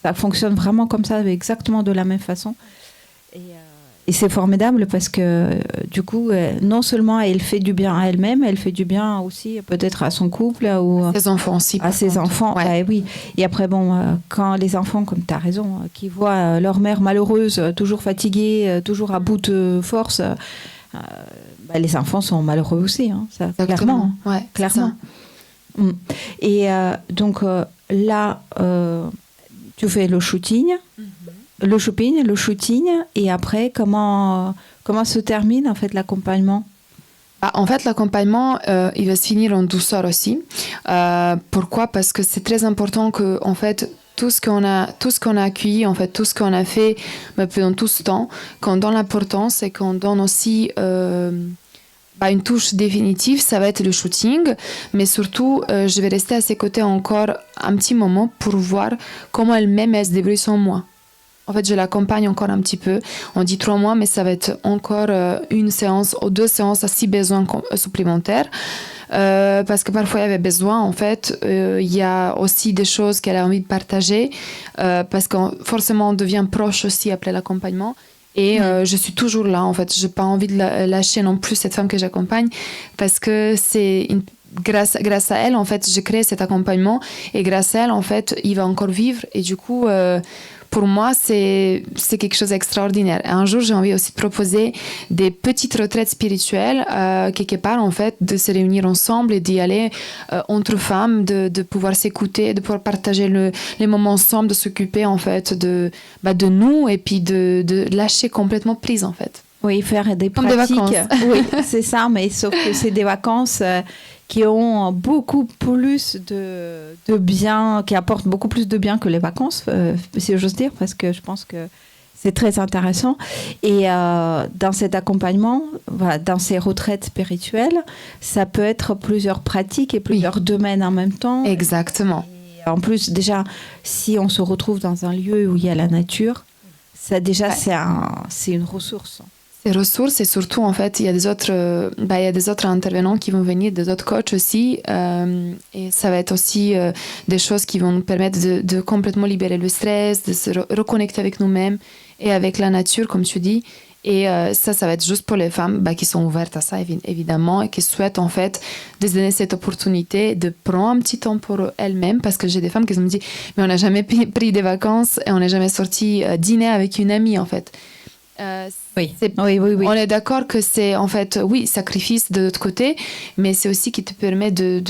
A: Ça fonctionne vraiment comme ça, exactement de la même façon. Et c'est formidable parce que du coup, non seulement elle fait du bien à elle-même, elle fait du bien aussi peut-être à son couple ou
B: à ses enfants aussi.
A: À ses enfants, oui. Et après, quand les enfants, comme tu as raison, qui voient leur mère malheureuse, toujours fatiguée, toujours à bout de force, les enfants sont malheureux aussi, hein, ça, clairement.
B: Ouais,
A: clairement. Et donc là, tu fais le shooting. Le shooting, et après, comment se termine en fait l'accompagnement ?
B: En fait, l'accompagnement, il va se finir en douceur aussi. Pourquoi ? Parce que c'est très important que, en fait, tout ce qu'on a accueilli, en fait, tout ce qu'on a fait pendant tout ce temps, qu'on donne l'importance et qu'on donne aussi une touche définitive, ça va être le shooting. Mais surtout, je vais rester à ses côtés encore un petit moment pour voir comment elle-même elle se débrouille sans moi. En fait, je l'accompagne encore un petit peu. On dit 3 mois, mais ça va être encore une séance ou 2 séances à 6 besoins supplémentaires. Parce que parfois, il y avait besoin, en fait. Il y a aussi des choses qu'elle a envie de partager. Parce que forcément, on devient proche aussi après l'accompagnement. Et je suis toujours là, en fait. Je n'ai pas envie de lâcher non plus cette femme que j'accompagne. Parce que c'est grâce à elle, en fait, j'ai créé cet accompagnement. Et grâce à elle, en fait, il va encore vivre. Et du coup... pour moi, c'est quelque chose d'extraordinaire. Un jour, j'ai envie aussi de proposer des petites retraites spirituelles, quelque part, en fait, de se réunir ensemble et d'y aller entre femmes, de pouvoir s'écouter, de pouvoir partager les moments ensemble, de s'occuper, en fait, de nous et puis de lâcher complètement prise, en fait.
A: Oui, faire des pratiques.
B: Comme des vacances.
A: Oui, c'est ça, mais sauf que c'est des vacances qui ont beaucoup plus de bien, qui apportent beaucoup plus de bien que les vacances, si j'ose dire, parce que je pense que c'est très intéressant. Et dans cet accompagnement, dans ces retraites spirituelles, ça peut être plusieurs pratiques et plusieurs domaines en même temps.
B: Exactement.
A: en plus, déjà, si on se retrouve dans un lieu où il y a la nature, ça déjà, c'est une ressource.
B: Les ressources et surtout en fait il y a des autres intervenants qui vont venir, des autres coachs aussi et ça va être aussi des choses qui vont nous permettre de complètement libérer le stress, de se reconnecter avec nous-mêmes et avec la nature comme tu dis et ça va être juste pour les femmes qui sont ouvertes à ça évidemment et qui souhaitent en fait de se donner cette opportunité de prendre un petit temps pour elles-mêmes parce que j'ai des femmes qui me disent mais on n'a jamais pris des vacances et on n'est jamais sorti dîner avec une amie en fait.
A: Oui.
B: On est d'accord que c'est en fait sacrifice de l'autre côté, mais c'est aussi qui te permet de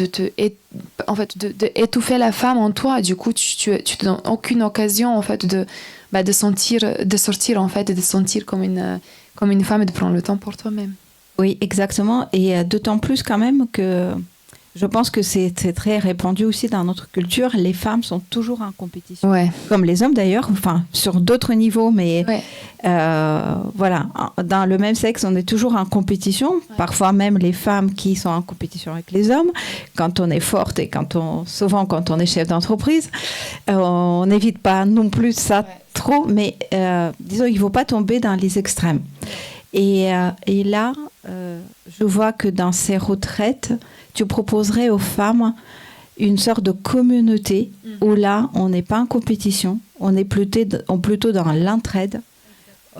B: étouffer la femme en toi. Du coup, tu te donnes aucune occasion en fait de sortir en fait et de sentir comme une femme et de prendre le temps pour toi-même.
A: Oui, exactement. Et d'autant plus quand même que je pense que c'est très répandu aussi dans notre culture. Les femmes sont toujours en compétition.
B: Ouais.
A: Comme les hommes d'ailleurs, enfin, sur d'autres niveaux, mais voilà. Dans le même sexe, on est toujours en compétition. Ouais. Parfois même les femmes qui sont en compétition avec les hommes. Quand on est forte et souvent quand on est chef d'entreprise, on n'évite pas non plus ça trop. Mais disons, il ne faut pas tomber dans les extrêmes. Et là, je vois que dans ces retraites, tu proposerais aux femmes une sorte de communauté où là, on n'est pas en compétition, on est plutôt dans l'entraide,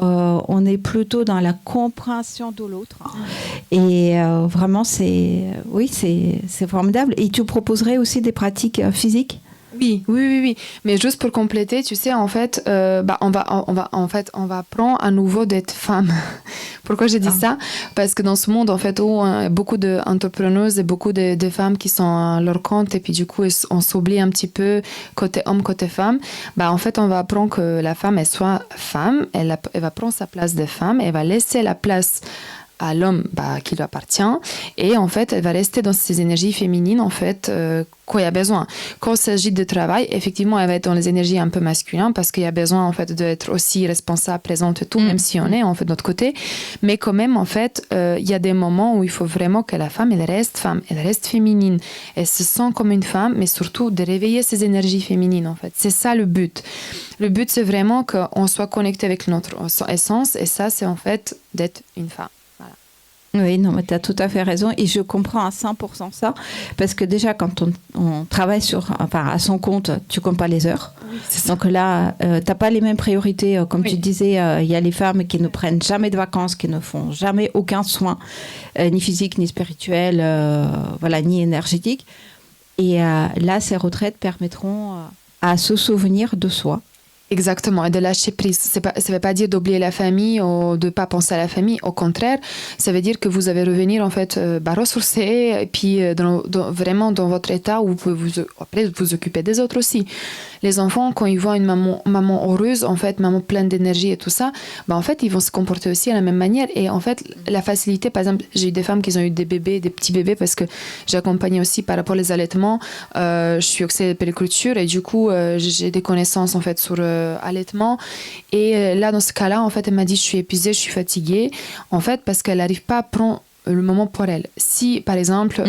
A: on est plutôt dans la compréhension de l'autre. Et vraiment, c'est formidable. Et tu proposerais aussi des pratiques physiques ?
B: Oui. Mais juste pour compléter, tu sais, en fait, on va apprendre à nouveau d'être femme. Pourquoi j'ai dit ça ? Parce que dans ce monde, en fait, où beaucoup d'entrepreneuses et beaucoup de femmes qui sont à leur compte et puis du coup, on s'oublie un petit peu côté homme, côté femme. En fait, on va apprendre que la femme, elle soit femme, elle va prendre sa place de femme, elle va laisser la place à l'homme qui lui appartient et en fait elle va rester dans ses énergies féminines en fait quand il y a besoin. Quand il s'agit de travail, effectivement elle va être dans les énergies un peu masculines parce qu'il y a besoin en fait d'être aussi responsable, présente et tout, même si on est en fait de notre côté, mais quand même en fait il y a des moments où il faut vraiment que la femme, elle reste féminine, elle se sent comme une femme, mais surtout de réveiller ses énergies féminines en fait. C'est ça le but. Le but c'est vraiment qu'on soit connecté avec notre essence et ça c'est en fait d'être une femme.
A: Oui, non, mais tu as tout à fait raison et je comprends à 100% ça parce que déjà quand on travaille à son compte, tu comptes pas les heures. Oui, donc là, tu n'as pas les mêmes priorités. Comme tu disais, il y a les femmes qui ne prennent jamais de vacances, qui ne font jamais aucun soin, ni physique, ni spirituel, ni énergétique. Et là, ces retraites permettront à se souvenir de soi.
B: Exactement, et de lâcher prise. Ça ne veut pas dire d'oublier la famille ou de ne pas penser à la famille. Au contraire, ça veut dire que vous allez revenir en fait ressourcer et puis vraiment dans votre état où vous pouvez vous occuper des autres aussi. Les enfants, quand ils voient une maman heureuse, en fait, maman pleine d'énergie et tout ça, en fait, ils vont se comporter aussi à la même manière. Et en fait, la facilité, par exemple, j'ai eu des femmes qui ont eu des petits bébés parce que j'accompagnais aussi par rapport aux allaitements. Je suis auxiliaire de périculture et du coup, j'ai des connaissances en fait sur allaitement. Et là, dans ce cas-là, en fait, elle m'a dit, je suis épuisée, je suis fatiguée. En fait, parce qu'elle n'arrive pas à prendre le moment pour elle. Si, par exemple,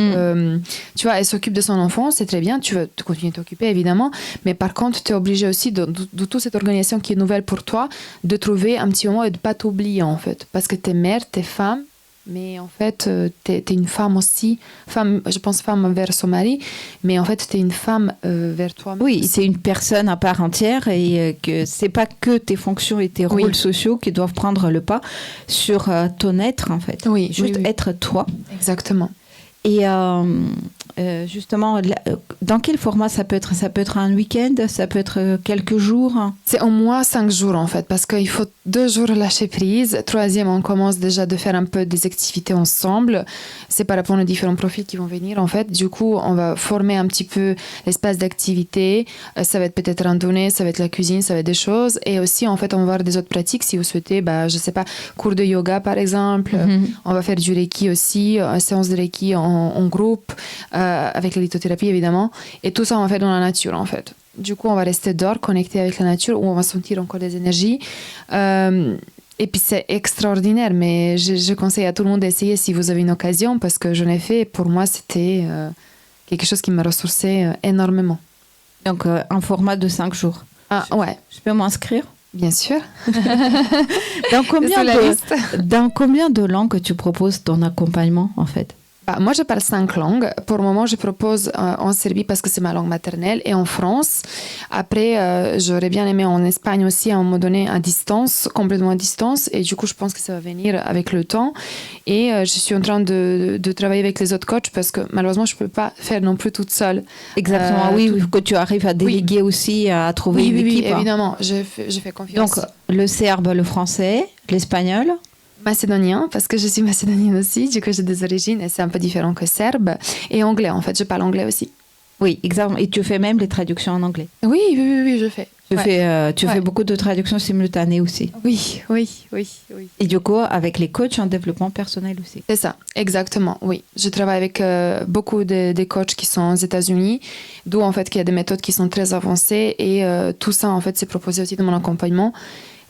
B: tu vois, elle s'occupe de son enfant, c'est très bien, tu vas continuer à t'occuper, évidemment, mais par contre, tu es obligé aussi, de toute cette organisation qui est nouvelle pour toi, de trouver un petit moment et de ne pas t'oublier, en fait. Parce que tu es mère, tu es femme, mais en fait, tu es une femme aussi, je pense femme vers son mari, mais en fait, tu es une femme vers toi-même.
A: Oui, c'est une personne à part entière et que c'est pas que tes fonctions et tes rôles sociaux qui doivent prendre le pas sur ton être, en fait.
B: Oui,
A: juste être toi.
B: Exactement.
A: Et justement, dans quel format ça peut être ? Ça peut être un week-end, ça peut être quelques jours ?
B: C'est au moins 5 jours en fait, parce qu'il faut 2 jours lâcher prise. 3e, on commence déjà de faire un peu des activités ensemble. C'est par rapport aux différents profils qui vont venir en fait. Du coup, on va former un petit peu l'espace d'activité. Ça va être peut-être randonnée, ça va être la cuisine, ça va être des choses. Et aussi, en fait, on va voir des autres pratiques si vous souhaitez, je sais pas, cours de yoga par exemple. On va faire du Reiki aussi, séance de Reiki en groupe. Avec la lithothérapie évidemment, et tout ça on va faire dans la nature en fait. Du coup on va rester dehors connecté avec la nature où on va sentir encore des énergies et puis c'est extraordinaire, mais je conseille à tout le monde d'essayer si vous avez une occasion parce que j'en ai fait et pour moi c'était quelque chose qui m'a ressourcé énormément.
A: Donc, un format de 5 jours.
B: Ah, ouais.
A: Je peux m'inscrire?
B: Bien sûr.
A: Dans combien de langues tu proposes ton accompagnement, en fait?
B: Moi, je parle 5 langues. Pour le moment, je propose en Serbie parce que c'est ma langue maternelle et en France. Après, j'aurais bien aimé en Espagne aussi à un moment donné à distance, complètement à distance. Et du coup, je pense que ça va venir avec le temps. Et je suis en train de travailler avec les autres coachs parce que malheureusement, je ne peux pas faire non plus toute seule.
A: Exactement, oui, que tu arrives à déléguer aussi, à trouver une équipe.
B: Oui, évidemment, je fais confiance.
A: Donc, le serbe, le français, l'espagnol?
B: Macédonien, parce que je suis macédonienne aussi, du coup j'ai des origines et c'est un peu différent que serbe. Et anglais, en fait, je parle anglais aussi.
A: Oui, exactement. Et tu fais même les traductions en anglais?
B: Oui, je fais.
A: Tu fais beaucoup de traductions simultanées aussi?
B: Oui.
A: Et du coup, avec les coachs en développement personnel aussi?
B: C'est ça, exactement, oui. Je travaille avec beaucoup des coachs qui sont aux États-Unis, d'où en fait qu'il y a des méthodes qui sont très avancées et tout ça, en fait, c'est proposé aussi dans mon accompagnement.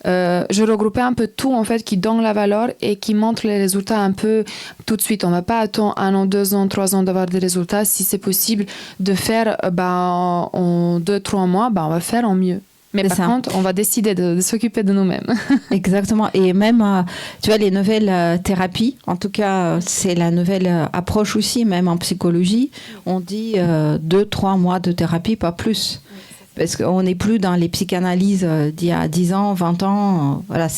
B: Je regroupais un peu tout en fait qui donne la valeur et qui montre les résultats un peu tout de suite. On ne va pas attendre 1 an, 2 ans, 3 ans d'avoir des résultats. Si c'est possible de faire en 2-3 mois, on va faire en mieux. Mais par contre, on va décider de s'occuper de nous-mêmes.
A: Exactement. Et même, tu vois, les nouvelles thérapies, en tout cas, c'est la nouvelle approche aussi, même en psychologie. On dit 2-3 mois de thérapie, pas plus. Parce qu'on n'est plus dans les psychanalyses d'il y a 10 ans, 20 ans. Voilà,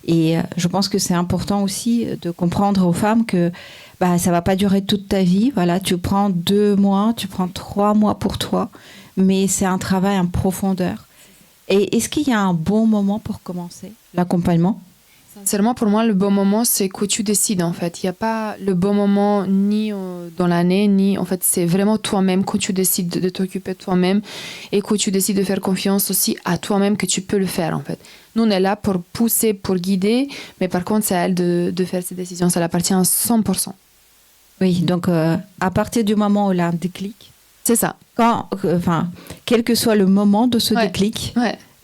A: et je pense que c'est important aussi de comprendre aux femmes que ça ne va pas durer toute ta vie. Voilà, tu prends 2 mois, tu prends 3 mois pour toi, mais c'est un travail en profondeur. Et est-ce qu'il y a un bon moment pour commencer l'accompagnement?
B: Sincèrement, pour moi, le bon moment, c'est que tu décides, en fait. Il n'y a pas le bon moment ni dans l'année, ni... En fait, c'est vraiment toi-même que tu décides de t'occuper de toi-même et que tu décides de faire confiance aussi à toi-même que tu peux le faire, en fait. Nous, on est là pour pousser, pour guider, mais par contre, c'est à elle de faire ses décisions. Ça l'appartient à 100%.
A: Oui, donc à partir du moment où elle a un déclic...
B: C'est ça.
A: Quel que soit le moment de ce déclic...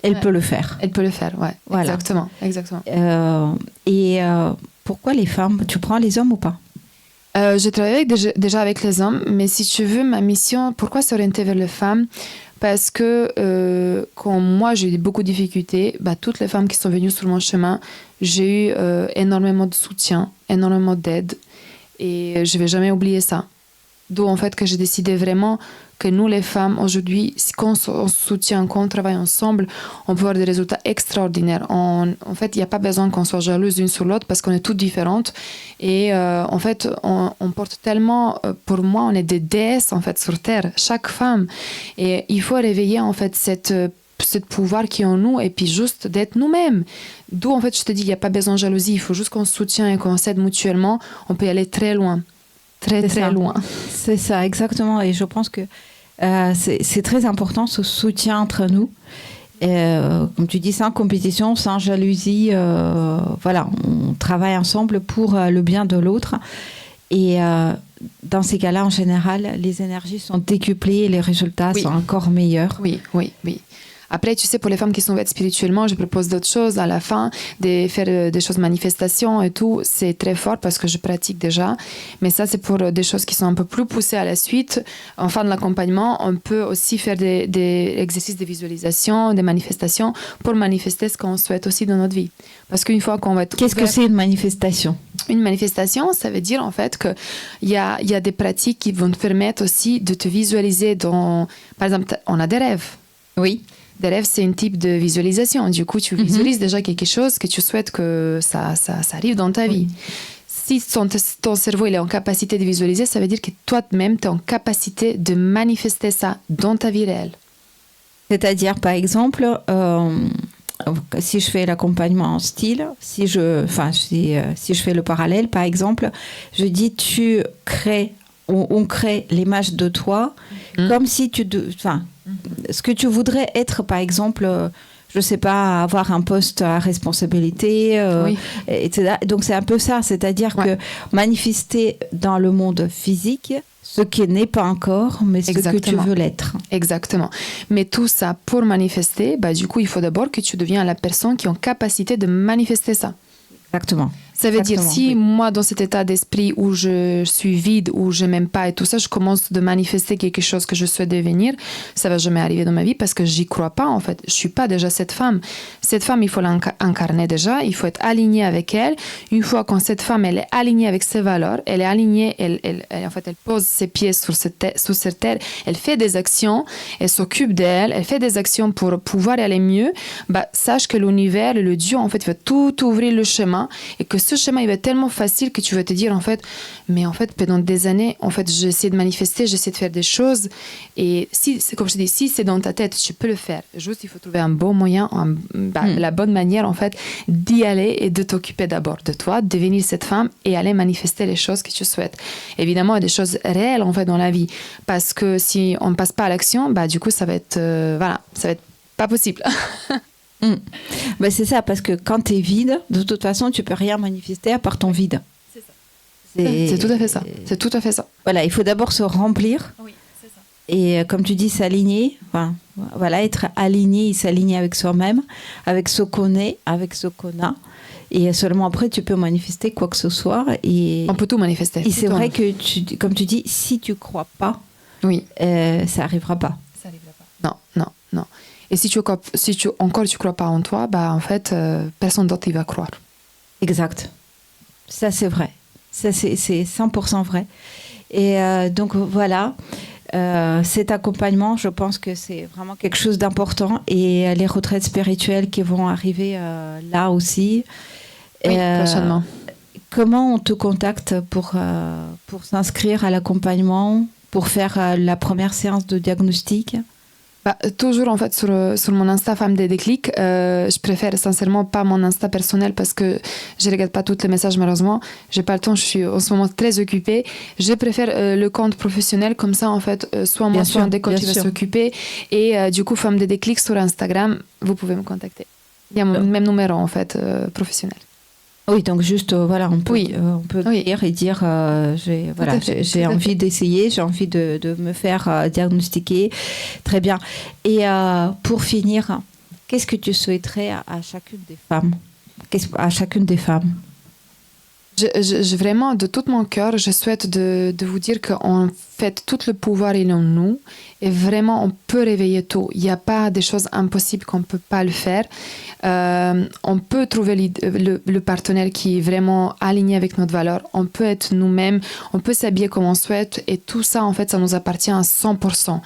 A: Elle peut le faire.
B: Elle peut le faire, ouais. Voilà. Exactement.
A: Pourquoi les femmes? Tu prends les hommes ou pas?
B: Je travaille déjà avec les hommes, mais si tu veux, ma mission, pourquoi s'orienter vers les femmes? Parce que quand moi j'ai eu beaucoup de difficultés, toutes les femmes qui sont venues sur mon chemin, j'ai eu énormément de soutien, énormément d'aide, et je ne vais jamais oublier ça. D'où en fait que j'ai décidé vraiment que nous les femmes aujourd'hui, quand on se soutient, quand on travaille ensemble, on peut avoir des résultats extraordinaires. En fait, il n'y a pas besoin qu'on soit jalouse l'une sur l'autre parce qu'on est toutes différentes. Et en fait, on porte tellement, pour moi, on est des déesses en fait sur Terre, chaque femme. Et il faut réveiller en fait cette pouvoir qui est en nous et puis juste d'être nous-mêmes. D'où en fait je te dis, il n'y a pas besoin de jalousie, il faut juste qu'on se soutienne et qu'on s'aide mutuellement. On peut y aller très loin. Très loin.
A: C'est ça, exactement. Et je pense que c'est très important ce soutien entre nous. Comme tu dis, sans compétition, sans jalousie. Voilà, on travaille ensemble pour le bien de l'autre. Et dans ces cas-là, en général, les énergies sont décuplées et les résultats sont encore meilleurs.
B: Oui. Après, tu sais, pour les femmes qui sont ouvertes spirituellement, je propose d'autres choses à la fin, de faire des choses manifestations et tout. C'est très fort parce que je pratique déjà. Mais ça, c'est pour des choses qui sont un peu plus poussées à la suite. En fin de l'accompagnement, on peut aussi faire des exercices de visualisation, des manifestations pour manifester ce qu'on souhaite aussi dans notre vie. Parce qu'une fois qu'on va être
A: Qu'est-ce que c'est une manifestation?
B: Une manifestation, ça veut dire en fait qu'il y a des pratiques qui vont te permettre aussi de te visualiser dans... Par exemple, on a des rêves.
A: Oui.
B: Des rêves, c'est un type de visualisation. Du coup, tu visualises déjà quelque chose que tu souhaites que ça arrive dans ta vie. Si ton cerveau il est en capacité de visualiser, ça veut dire que toi-même, tu es en capacité de manifester ça dans ta vie réelle.
A: C'est-à-dire, par exemple, si je fais l'accompagnement en style, si je fais le parallèle, par exemple, je dis on crée l'image de toi comme si ce que tu voudrais être, par exemple, je ne sais pas, avoir un poste à responsabilité, etc. Donc c'est un peu ça, c'est-à-dire que manifester dans le monde physique ce qui n'est pas encore, mais ce que tu veux l'être.
B: Exactement. Mais tout ça, pour manifester, du coup, il faut d'abord que tu deviens la personne qui est en capacité de manifester ça.
A: Exactement.
B: Ça veut dire, si moi, dans cet état d'esprit où je suis vide, où je m'aime pas et tout ça, je commence de manifester quelque chose que je souhaite devenir, ça va jamais arriver dans ma vie parce que j'y crois pas, en fait. Je suis pas déjà cette femme. Cette femme, il faut l'incarner déjà, il faut être aligné avec elle. Une fois quand cette femme, elle est alignée avec ses valeurs, elle est alignée, en fait, elle pose ses pieds sur cette terre, elle fait des actions, elle s'occupe d'elle, elle fait des actions pour pouvoir aller mieux, bah, sache que l'univers, le Dieu, en fait, il va tout ouvrir le chemin et que ce chemin, il va être tellement facile que tu vas te dire, en fait, mais en fait, pendant des années, en fait, j'essaie de manifester, j'essaie de faire des choses. Et si, comme je te dis, si c'est dans ta tête, tu peux le faire. Juste, il faut trouver un bon moyen, la bonne manière, en fait, d'y aller et de t'occuper d'abord de toi, de devenir cette femme et aller manifester les choses que tu souhaites. Évidemment, il y a des choses réelles, en fait, dans la vie. Parce que si on ne passe pas à l'action, bah, du coup, ça va être, ça va être pas possible.
A: Ben c'est ça, parce que quand tu es vide, de toute façon, tu peux rien manifester à part ton vide.
B: C'est ça. C'est tout à fait ça. C'est tout à fait ça.
A: Voilà, il faut d'abord se remplir.
B: Oui, c'est ça.
A: Et comme tu dis, s'aligner. Enfin, voilà, être aligné et s'aligner avec soi-même, avec ce qu'on est, avec ce qu'on a. Et seulement après, tu peux manifester quoi que ce soit. Et,
B: on peut tout manifester.
A: Et c'est vrai que, comme tu dis, si tu crois pas, ça arrivera pas.
B: Ça arrivera pas. Non. Et si tu crois pas en toi, bah en fait, personne d'autre y va croire.
A: Exact. Ça, c'est vrai. Ça, c'est 100% vrai. Et donc, voilà. Cet accompagnement, je pense que c'est vraiment quelque chose d'important. Et les retraites spirituelles qui vont arriver là aussi.
B: Oui, prochainement.
A: Comment on te contacte pour s'inscrire à l'accompagnement, pour faire la première séance de diagnostic ?
B: Bah, toujours en fait sur mon Insta Femme des déclics. Je préfère sincèrement pas mon Insta personnel parce que je regarde pas tous les messages malheureusement. J'ai pas le temps, je suis en ce moment très occupée. Je préfère le compte professionnel comme ça en fait, soit moi soit un des coachs qui va s'occuper. Et du coup Femme des déclics sur Instagram, vous pouvez me contacter. Il y a mon même numéro en fait professionnel.
A: Oui, donc juste, voilà, on peut lire et dire, j'ai envie d'essayer, j'ai envie de me faire diagnostiquer. Très bien. Et pour finir, qu'est-ce que tu souhaiterais à chacune des femmes ? À chacune des femmes ?
B: Vraiment, de tout mon cœur, je souhaite de vous dire qu'en fait, tout le pouvoir est en nous et vraiment, on peut réveiller tout. Il n'y a pas des choses impossibles qu'on ne peut pas le faire. On peut trouver le partenaire qui est vraiment aligné avec notre valeur. On peut être nous-mêmes, on peut s'habiller comme on souhaite et tout ça, en fait, ça nous appartient à 100%.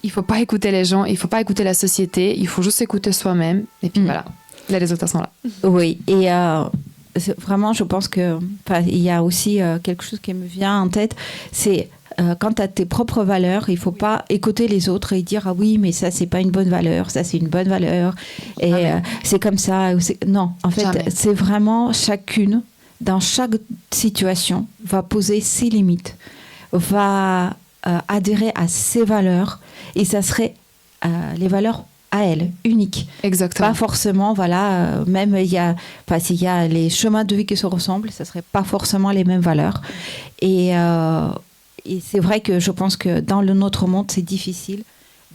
B: Il ne faut pas écouter les gens, il ne faut pas écouter la société, il faut juste écouter soi-même et puis voilà, les résultats sont là.
A: Oui, et... vraiment, je pense que il y a aussi quelque chose qui me vient en tête, c'est quand tu as tes propres valeurs, il faut pas écouter les autres et dire ah oui mais ça c'est pas une bonne valeur, ça c'est une bonne valeur et c'est comme ça. Non, en fait c'est vraiment chacune dans chaque situation va poser ses limites, va adhérer à ses valeurs et ça serait les valeurs à elle, unique.
B: Exactement.
A: Pas forcément, voilà, même s'il y a les chemins de vie qui se ressemblent, ça serait pas forcément les mêmes valeurs. Et c'est vrai que je pense que dans notre monde, c'est difficile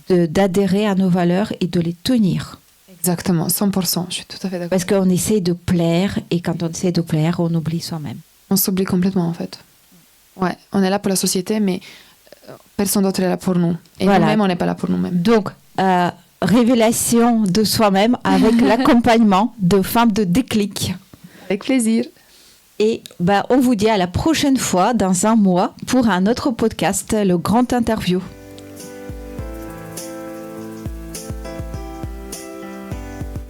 A: d'adhérer à nos valeurs et de les tenir.
B: Exactement, 100%, je suis tout à fait d'accord.
A: Parce qu'on essaie de plaire, et quand on essaie de plaire, on oublie soi-même.
B: On s'oublie complètement, en fait. Ouais, on est là pour la société, mais personne d'autre est là pour nous. Et nous-mêmes, on n'est pas là pour nous-mêmes.
A: Donc, révélation de soi-même avec l'accompagnement de Femmes de déclic.
B: Avec plaisir.
A: Et on vous dit à la prochaine fois, dans un mois, pour un autre podcast, le grand interview.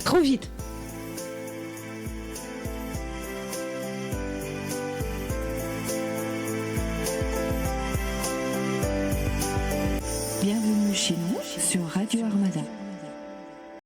A: Trop vite.
C: Bienvenue chez nous sur Radio Armada.